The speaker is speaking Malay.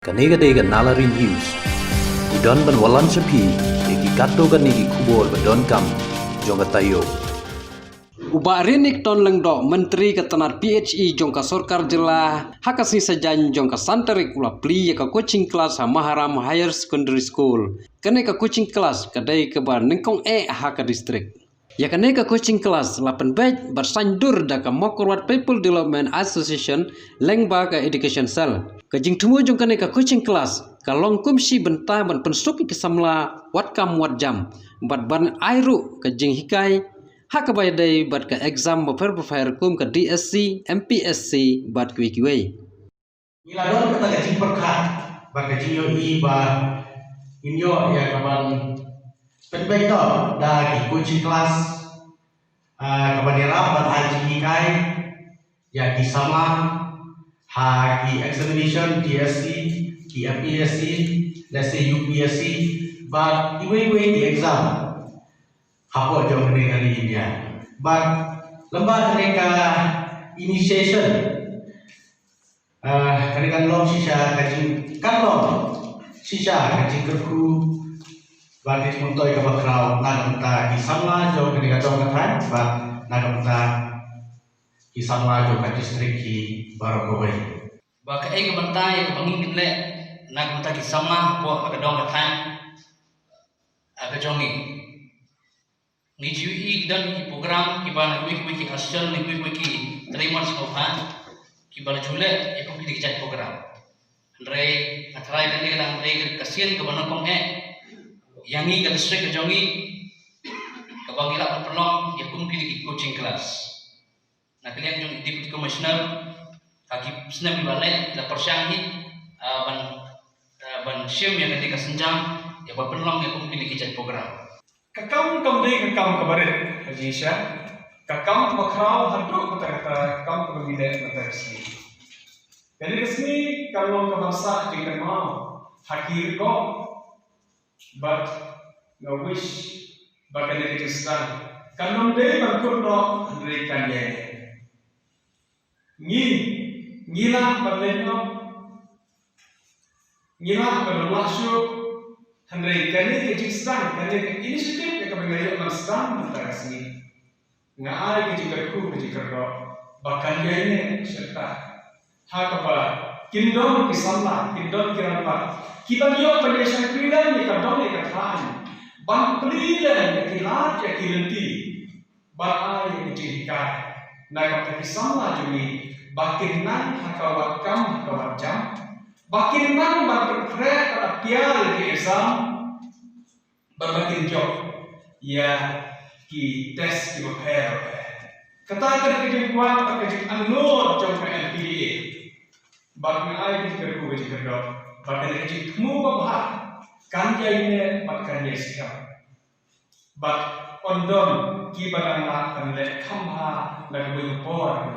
Kanega nalari news. Idon ban walan sapi, eki kato ganigi kubol badon kam, jonga tayo. Uba rinik ton lengdo menteri ketenar PHE jongka sorkar jela hakasni sajan jongka santarik ula pli ka coaching class Maharam Higher Secondary School. Kene ka coaching class kadai ke bar ningkong haka distrik. Ya kene ka coaching class 8 batch bersandur da ka Mokorwat People Development Association lengba ka education cell. Kajing tumu jong kene ka coaching class ka long kumsi benta ban pensuki kesamla wat kam wat jam bat ban airu kajing hikai hak bayadai bat ka exam berfair kum ke DSC, MPSC bat QQA. Iladon kata gaji perkat, bat gaji yo ba inyo ya kaban penbaik to da di coaching class kaban era bat haji kai ya di sama ha di examination DSC, di MPSC, let's say UPSC, but iwe di exam. Hapo jom dengan India, but lembaga mereka initiation, mereka long sisa kaji kanlong sisa kaji kerku, bagi untuk yang berkerau naga di sama jom mereka jom kan, but naga di sama jom kaji distrik di Barokowe. Baka ay kabantay kabangin le naga di sama po kadong kan kajongi. Ni jiwi dan program kibana wiki asal ni wiki 3 months off kibana jule ekong kini kicat program. Andre atrai dan ni kadang andre kasian kibana kong yang ni kat district kejongi kabangila penolong ekong kini coaching class. Nah kalian jong deputy commissioner kaki senam balik la persyangi ban sim yang ketika senjang ya penolong ekong kini kicat program. Kakam kamdei kakam kabaret Hajisha kakam makrau haduk kata kakam kabile mata resmi. Jadi resmi kalau kabasa jengkan mau hakir ko but no wish bakal Kristan kalau dei bangkur no andre kanye ngila baleno ngila balwasu Henry kani Kristan kani inisiatif yang kami layak Kristan antara sini ngai kejikarku kejikardo bahkan dia ini serta hakapa kindon kisalla kindon kiranpa kita dia penyesuaian krilan ni kadon ni katakan bang pelilan ni kilat ya kilenti bahai kejikai nak kisalla juni bakin nan hakawat kam hakawat jam bakin nan berkeret pada pial di exam berbakin job ya ki tes ki berher kata kerja kuat kerja anur jom ke LPDA bakin ai ki kerja kerja kerja bakin kerja kamu bahar kan dia ini bakan dia sikap bak ondon ki badang mak kan le kamha lagu por